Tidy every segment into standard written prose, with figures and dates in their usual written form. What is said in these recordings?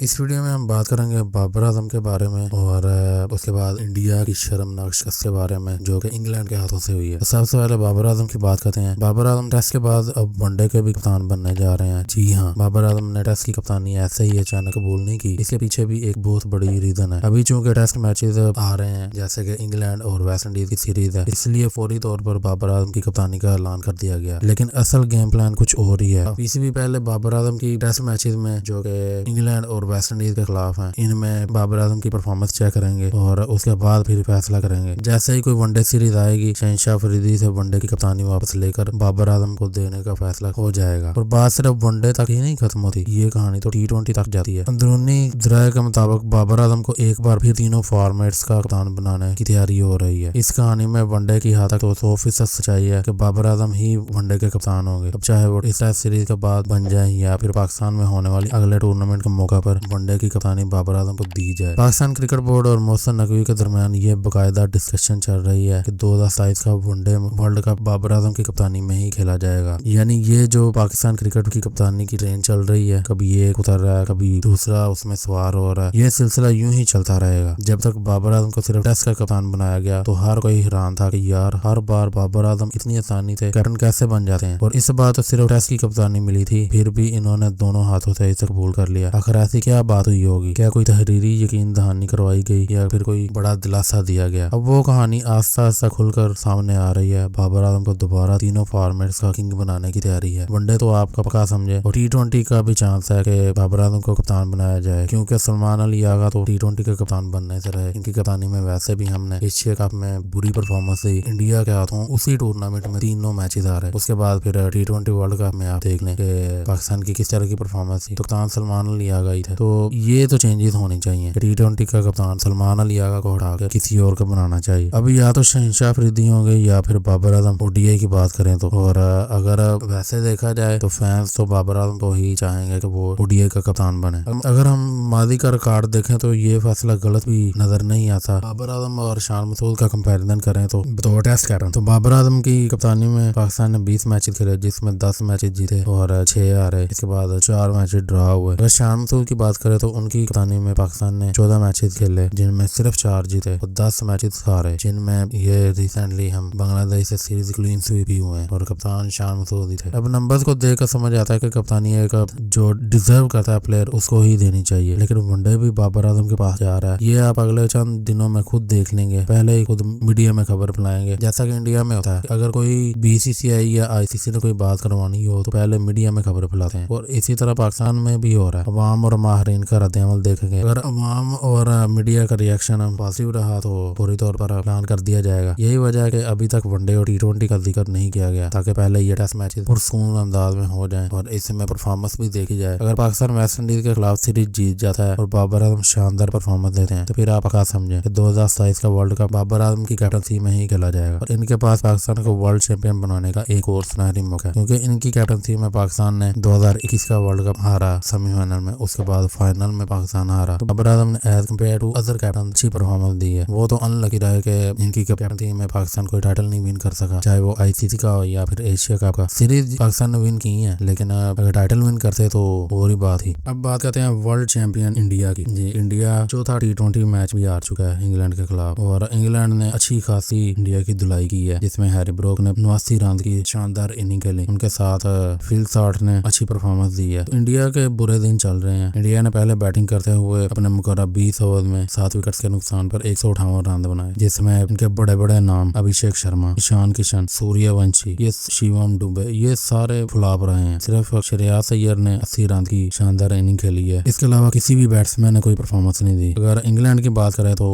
इस वीडियो में हम बात करेंगे बाबर आजम के बारे में और उसके बाद इंडिया की शर्मनाक शिकस्त के बारे में जो कि इंग्लैंड के हाथों से हुई है। तो सबसे पहले बाबर आजम की बात करते हैं। बाबर आजम टेस्ट के बाद अब वनडे के भी कप्तान बनने जा रहे हैं। जी हाँ, बाबर आजम ने टेस्ट की कप्तानी ऐसे ही अचानक कबूल नहीं की। इसके पीछे भी एक बहुत बड़ी रीजन है। अभी चूंकि टेस्ट मैचेस आ रहे हैं जैसे कि इंग्लैंड और वेस्ट इंडीज की सीरीज है, इसलिए फौरी तौर पर बाबर आजम की कप्तानी का ऐलान कर दिया गया। लेकिन असल गेम प्लान कुछ और ही है। पीसीबी पहले बाबर आजम की टेस्ट मैचेस में जो कि इंग्लैंड और वेस्ट इंडीज के खिलाफ हैं, इनमें बाबर आजम की परफॉर्मेंस चेक करेंगे और उसके बाद फिर फैसला करेंगे। जैसे ही कोई वनडे सीरीज आएगी, शहनशाह अफरीदी से वनडे की कप्तानी वापस लेकर बाबर आजम को देने का फैसला हो जाएगा। और बात सिर्फ वनडे तक ही नहीं खत्म होती, ये कहानी तो T20 तक जाती है। अंदरूनी जराये के मुताबिक बाबर आजम को एक बार फिर तीनों फॉर्मेट्स का कप्तान बनाने की तैयारी हो रही है। इस कहानी में वनडे की हद तक तो 100% सच्चाई है कि बाबर आजम ही वनडे के कप्तान होंगे। अब चाहे वो इस टेस्ट सीरीज के बाद बन जाए या फिर पाकिस्तान में होने वाली अगले टूर्नामेंट के मौका पर वनडे की कप्तानी बाबर आजम को दी जाए। पाकिस्तान क्रिकेट बोर्ड और मोहसिन नकवी के दरमियान ये बाकायदा डिस्कशन चल रही है कि 2027 का one day world cup Babar Azam की कप्तानी में ही खेला जाएगा। यानी ये जो पाकिस्तान क्रिकेट की कप्तानी की ट्रेन चल रही है, कभी ये उतर रहा है, कभी दूसरा उसमें सवार हो रहा है, ये सिलसिला यूं ही चलता रहेगा। जब तक बाबर आजम को सिर्फ टेस्ट का कप्तान बनाया गया तो हर कोई हैरान था कि यार हर बार बाबर आजम इतनी आसानी से कैप्टन कैसे बन जाते हैं। और इस बार तो सिर्फ टेस्ट की कप्तानी मिली थी, फिर भी इन्होंने दोनों हाथों से इसे कबूल कर लिया। आखिर ऐसी क्या बात हुई होगी? क्या कोई तहरीरी यकीन दहानी करवाई गई या फिर कोई बड़ा दिलासा दिया गया? अब वो कहानी आस्ता आस्ता खुलकर सामने आ रही है। बाबर आजम को दोबारा तीनों फॉर्मेट्स का किंग बनाने की तैयारी है। वनडे तो आपका पक्का समझे और T20 का भी चांस है कि बाबर आजम को कप्तान बनाया जाए, क्योंकि सलमान अली आगा तो T20 के कप्तान बनने से रहे। इनकी कप्तानी में वैसे भी हमने एशिया कप में बुरी परफॉर्मेंस दी इंडिया के हाथों। उसी टूर्नामेंट में तीनों मैचेस आ रहे, उसके बाद फिर T20 वर्ल्ड कप में आप देख लें कि पाकिस्तान की किस तरह की परफॉर्मेंस थी। तो कप्तान सलमान अली आगा ही थे। तो ये तो चेंजेस होनी चाहिए। T20 का कप्तान सलमान अली आगा को हटा के किसी और को बनाना चाहिए। अभी या तो शहनशाह अफरीदी होंगे या फिर बाबर आजम। ODI की बात करें तो, और अगर वैसे देखा जाए तो फैंस तो बाबर आजम को ही चाहेंगे कि वो ODI का कप्तान बने। अगर हम मादी का रिकॉर्ड देखें तो ये फैसला गलत भी नजर नहीं आता। बाबर आजम और शान मसूद का कंपैरिजन करें तो टेस्ट कर रहे हैं तो बाबर आजम की कप्तानी में पाकिस्तान ने 20 मैचेस खेले, जिसमें 10 मैचेस जीते और 6 हारे। इसके बाद 4 मैचेस ड्रॉ हुए। अगर शान मसूद की बात करें तो उनकी कप्तानी में पाकिस्तान ने 14 मैचेस खेले, जिनमें सिर्फ 4 जीते और 10 मैचेस हारे, जिनमें ये रिसेंटली हम बांग्लादेश से सीरीज क्लीन स्वीप भी हुए और कप्तान शान मसूद ही थे। अब नंबर्स को देखकर समझ आता है कि कप्तानी एक जो डिजर्व करता है प्लेयर उसको ही देनी चाहिए। लेकिन वनडे भी बाबर आजम के पास जा रहा है, ये आप अगले चंद दिनों में खुद देख लेंगे। पहले ही खुद मीडिया में खबर फैलाएंगे, जैसा कि इंडिया में होता है। अगर कोई BCCI या ICC ने कोई बात करवानी हो तो पहले मीडिया में खबर फैलाते हैं, और इसी तरह पाकिस्तान में भी हो रहा है। अवाम और माहरीन का रद्द-ए-अमल देखेंगे। अगर अवाम और मीडिया का रिएक्शन पॉजिटिव रहा तो पूरी तौर पर ऐलान कर दिया जाएगा। यही वजह है कि अभी तक वनडे और T20 का जिक्र नहीं किया गया, ताकि पहले ये टेस्ट मैचेस पुरसकून अंदाज में हो जाएं और इसमें परफॉर्मेंस भी देखी जाए। अगर पाकिस्तान वेस्ट इंडीज के खिलाफ सीरीज जीत जाता है और बाबर आजम शानदार परफॉर्मेंस देते हैं तो फिर आप क्या समझें कि 2027 का वर्ल्ड कप बाबर आजम की कैप्टनसी में ही खेला जाएगा। और इनके पास पाकिस्तान को वर्ल्ड चैंपियन बनाने का एक और सुनहरी मौका है, क्योंकि इनकी कैप्टनसी में पाकिस्तान ने 2021 का वर्ल्ड कप हारा सेमीफाइनल में, उसके बाद फाइनल में पाकिस्तान हारा। तो बाबर आजम ने as compare to other captain अच्छी परफॉर्मेंस दी है। वो तो अनलकी रहे कि इनकी कैप्टनसी में पाकिस्तान कोई टाइटल नहीं विन कर सका, चाहे वो ICC का हो या फिर एशिया कप का। सीरीज पाकिस्तान ने विन की है, लेकिन अगर टाइटल विन करते तो और ही बात ही। अब बात करते हैं वर्ल्ड चैंपियन इंडिया की। जी, इंडिया चौथा T20 मैच भी हार चुका है इंग्लैंड के खिलाफ, और इंग्लैंड ने अच्छी खासी इंडिया की धुलाई की है, जिसमें हैरी ब्रोक ने 89 रन की शानदार इनिंग खेली। उनके साथ फिल साल्ट ने अच्छी परफॉर्मेंस दी है। तो इंडिया के बुरे दिन चल रहे हैं। इंडिया ने पहले बैटिंग करते हुए अपने मुकर्रर 20 ओवर में 7 विकेट्स के नुकसान पर 158 रन बनाए, जिसमें इनके बड़े बड़े नाम अभिषेक शर्मा, ईशान किशन, सूर्यवंशी, ये शिवम दुबे, ये सारे फ्लॉप रहे हैं। सिर्फ श्रेयस अय्यर ने 80 रन की शानदार इनिंग खेली है। इसके अलावा किसी भी बैट्समैन ने कोई परफॉर्मेंस नहीं दी। अगर इंग्लैंड की बात करें तो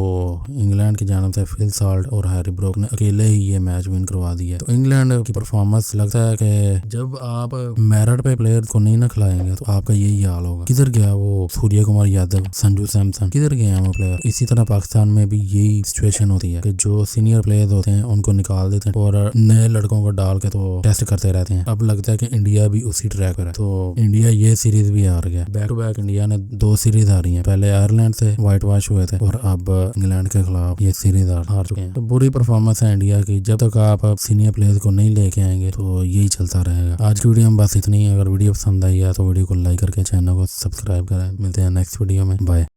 इंग्लैंड की जानब से फिल साल्ट और हैरी ब्रोक ने अकेले ही ये मैच विन करवा दिया। तो इंग्लैंड की परफॉर्मेंस लगता है कि जब आप मेरिट पे प्लेयर को नहीं ना खिलाएंगे तो आपका यही हाल होगा। किधर गया वो सूर्य कुमार यादव, संजू सैमसन, किधर गए हैं वो प्लेयर? इसी तरह पाकिस्तान में भी यही सिचुएशन होती है कि जो सीनियर प्लेयर्स होते हैं उनको निकाल देते हैं और नए लड़कों को डाल के तो टेस्ट करते रहते हैं। अब लगता है कि इंडिया भी उसी ट्रैक पर है। तो इंडिया ये सीरीज भी हार गया। बैक टू बैक इंडिया ने 2 सीरीज हारी है। पहले आयरलैंड से व्हाइट वॉश हुए थे और अब इंग्लैंड के खिलाफ ये सीरीज हार चुके हैं। तो बुरी परफॉर्मेंस है इंडिया की। जब तक आप सीनियर प्लेयर्स को नहीं लेके आएंगे तो यही चलता रहेगा। आज की वीडियो में बस इतनी ही। अगर वीडियो पसंद आई है तो वीडियो को लाइक करके चैनल को सब्सक्राइब करें। करें। मिलते हैं नेक्स्ट वीडियो में, बाय।